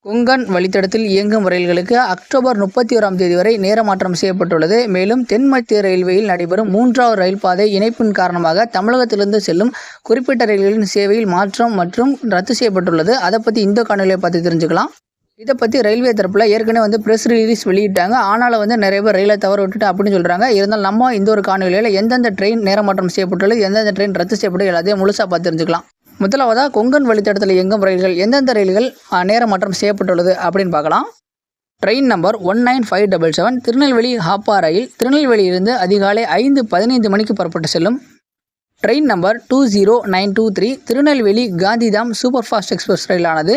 கொங்கன் வழித்தடத்தில் இயங்கும் ரயில்களுக்கு அக்டோபர் 31ஆம் தேதி வரை நேர மாற்றம் செய்யப்பட்டுள்ளது. மேலும் தென் மத்திய ரயில்வேயில் நடைபெறும் 3வது ரயில் பாதை இணைப்பின் காரணமாக தமிழகத்திலிருந்து செல்லும் குறிப்பிட்ட ரயில்களின் சேவையில் மாற்றம் மற்றும் ரத்து செய்யப்பட்டுள்ளது. அதை பற்றி இந்த காணொலியை பார்த்து தெரிஞ்சுக்கலாம். இதை பற்றி ரயில்வே தரப்பில் ஏற்கனவே ப்ரெஸ் ரிலீஸ் வெளியிட்டாங்க. ஆனாலும் நிறைய பேர் ரயிலை தவற விட்டுட்டு அப்படின்னு சொல்கிறாங்க. இருந்தாலும் நம்ம இந்த ஒரு காணொலியில் எந்தெந்த ட்ரெயின் நேர மாற்றம் செய்யப்பட்டுள்ளது, எந்தெந்த ட்ரெயின் ரத்து செய்யப்பட்டு எல்லாத்தையும் முழுசாக பார்த்து தெரிஞ்சுக்கலாம். முதலாவதாக கொங்கன் வழித்தடத்தில் இயங்கும் ரயில்கள் எந்தெந்த ரயில்கள் நேர மாற்றம் செய்யப்பட்டுள்ளது அப்படின்னு பார்க்கலாம். ட்ரெயின் நம்பர் 19577 திருநெல்வேலி ஹாப்பா ரயில் திருநெல்வேலியிலிருந்து அதிகாலை 5:15 மணிக்கு புறப்பட்டு செல்லும். Train number 20923 Tirunelveli Gandhidham super fast express ரயிலானது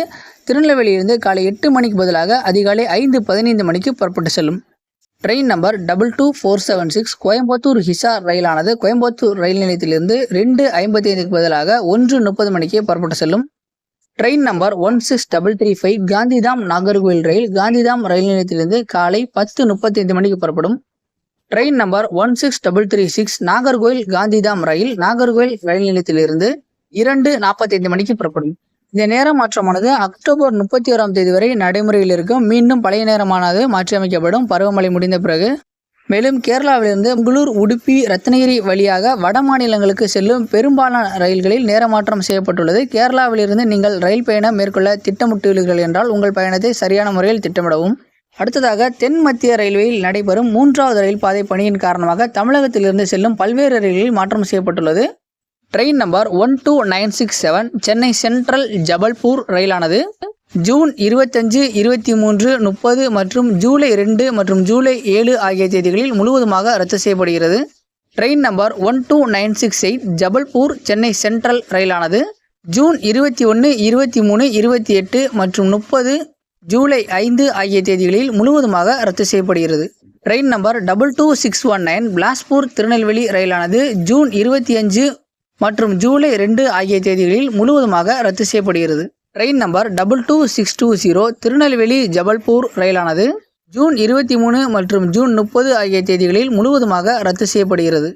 திருநெல்வேலியிலிருந்து காலை 8 மணிக்கு பதிலாக அதிகாலை 5:15 மணிக்கு புறப்பட்டு செல்லும். ட்ரெயின் நம்பர் 22476 கோயம்புத்தூர் ஹிசார் ரயிலானது கோயம்புத்தூர் ரயில் நிலையத்திலிருந்து 2:55க்கு பதிலாக 1:30 மணிக்கு புறப்பட்டு செல்லும். ட்ரெயின் நம்பர் 16335 காந்திதாம் நாகர்கோவில் ரயில் காந்திதாம் ரயில் நிலையத்திலிருந்து காலை 10:35 மணிக்கு புறப்படும். ட்ரெயின் நம்பர் 16336 நாகர்கோவில் காந்திதாம் ரயில் நாகர்கோவில் ரயில் நிலையத்திலிருந்து 2:45 மணிக்கு புறப்படும். இந்த நேர மாற்றமானது அக்டோபர் 31ஆம் தேதி வரை நடைமுறையில் இருக்கும். மீண்டும் பழைய நேரமானது மாற்றியமைக்கப்படும் பருவமழை முடிந்த பிறகு. மேலும் கேரளாவிலிருந்து பெங்களூர், உடுப்பி, ரத்னகிரி வழியாக வட மாநிலங்களுக்கு செல்லும் பெரும்பாலான ரயில்களில் நேர மாற்றம் செய்யப்பட்டுள்ளது. கேரளாவிலிருந்து நீங்கள் ரயில் பயணம் மேற்கொள்ள திட்டமிட்டுள்ளீர்கள் என்றால் உங்கள் பயணத்தை சரியான முறையில் திட்டமிடவும். அடுத்ததாக தென் மத்திய ரயில்வேயில் நடைபெறும் 3வது ரயில் பாதை பணியின் காரணமாக தமிழகத்திலிருந்து செல்லும் பல்வேறு ரயில்களில் மாற்றம் செய்யப்பட்டுள்ளது. Train number 12967 Chennai Central Jabalpur ரயிலானது ஜூன் 25, 23, 30 மற்றும் ஜூலை 2 மற்றும் ஜூலை 7 ஆகிய தேதிகளில் முழுவதுமாக ரத்து செய்யப்படுகிறது. Train number 12968 Jabalpur Chennai Central ரயிலானது ஜூன் 21, 23, 28 மற்றும் 30 ஜூலை 5 ஆகிய தேதிகளில் முழுவதுமாக ரத்து செய்யப்படுகிறது. ட்ரெயின் நம்பர் 22619 பிலாஸ்பூர் திருநெல்வேலி ரயிலானது ஜூன் 25 மற்றும் ஜூலை 2 ஆகிய தேதிகளில் முழுவதுமாக ரத்து செய்யப்படுகிறது. ட்ரெயின் நம்பர் 22620 திருநெல்வேலி ஜபல்பூர் ரயிலானது ஜூன் 23 மற்றும் ஜூன் 30 ஆகிய தேதிகளில் முழுவதுமாக ரத்து செய்யப்படுகிறது.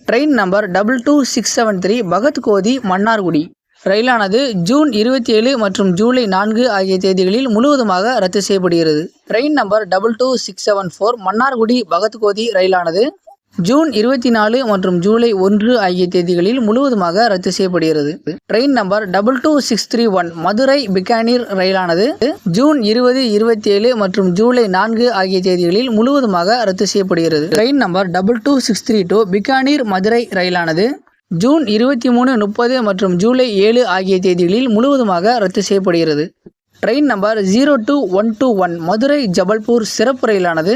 ட்ரெயின் நம்பர் 22673 பகத்கோதி மன்னார்குடி ரயிலானது ஜூன் 27 மற்றும் ஜூலை 4 ஆகிய தேதிகளில் முழுவதுமாக ரத்து செய்யப்படுகிறது. ட்ரெயின் நம்பர் 22674 மன்னார்குடி பகத்கோதி ரயிலானது ஜூன் 24 மற்றும் ஜூலை 1 ஆகிய தேதிகளில் முழுவதுமாக ரத்து செய்யப்படுகிறது. Train number 22631 Madurai Bikaner ரயிலானது June 20, 27 மற்றும் ஜூலை 4 ஆகிய தேதிகளில் முழுவதுமாக ரத்து செய்யப்படுகிறது. ட்ரெயின் நம்பர் 22632 பிகானீர் மதுரை ரயிலானது ஜூன் 23, 30 மற்றும் ஜூலை 7 ஆகிய தேதிகளில் முழுவதுமாக ரத்து செய்யப்படுகிறது. ட்ரெயின் நம்பர் 02121 மதுரை ஜபல்பூர் சிறப்பு ரயிலானது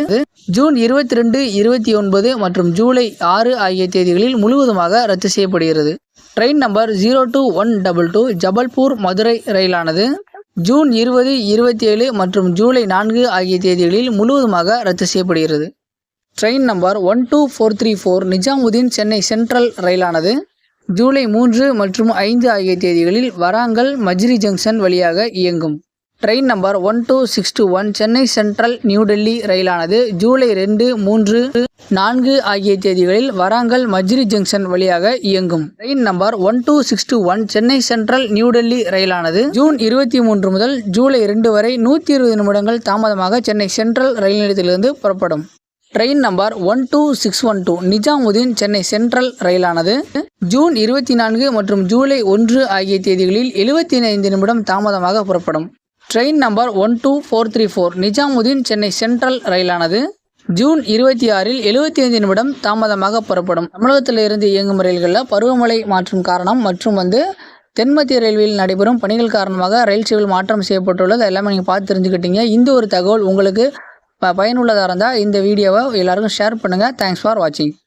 ஜூன் 22, 29 மற்றும் ஜூலை 6 ஆகிய தேதிகளில் முழுவதுமாக ரத்து செய்யப்படுகிறது. ட்ரெயின் நம்பர் 02122 ஜபல்பூர் மதுரை ரயிலானது ஜூன் 20, 27 மற்றும் ஜூலை 4 ஆகிய தேதிகளில் முழுவதுமாக ரத்து செய்யப்படுகிறது. Train number 12434 Nizamuddin Chennai Central ரயிலானது ஜூலை 3 மற்றும் 5 ஆகிய தேதிகளில் வராங்கல் மஜ்ரி ஜங்ஷன் வழியாக இயங்கும். Train number 12621 Chennai Central New Delhi ரயிலானது ஜூலை 2, 3, 4 ஆகிய தேதிகளில் வராங்கல் மஜ்ரி ஜங்ஷன் வழியாக இயங்கும். Train number 12621 Chennai Central New Delhi ரயிலானது ஜூன் 23 முதல் ஜூலை 2 வரை 120 நிமிடங்கள் தாமதமாக சென்னை சென்ட்ரல் ரயில் நிலையத்திலிருந்து புறப்படும். Train number 12612 Nizamuddin Chennai Central ரயிலானது ஜூன் 24 மற்றும் ஜூலை 1 ஆகிய தேதிகளில் 75 நிமிடம் தாமதமாக புறப்படும். Train number 12434 Nizamuddin Chennai Central ரயிலானது ஜூன் 26இல் 75 நிமிடம் தாமதமாக புறப்படும். தமிழகத்திலிருந்து இயங்கும் ரயில்களில் பருவமழை மாற்றும் காரணம் மற்றும் தென்மத்திய ரயில்வேயில் நடைபெறும் பணிகள் காரணமாக ரயில் சேவையில் மாற்றம் செய்யப்பட்டுள்ளது. எல்லாமே நீங்கள் பார்த்து தெரிஞ்சுக்கிட்டீங்க. இந்த ஒரு தகவல் உங்களுக்கு பயனுள்ளதாக இருந்தால் இந்த வீடியோவை எல்லாருக்கும் ஷேர் பண்ணுங்கள். தேங்க்ஸ் ஃபார் வாட்சிங்.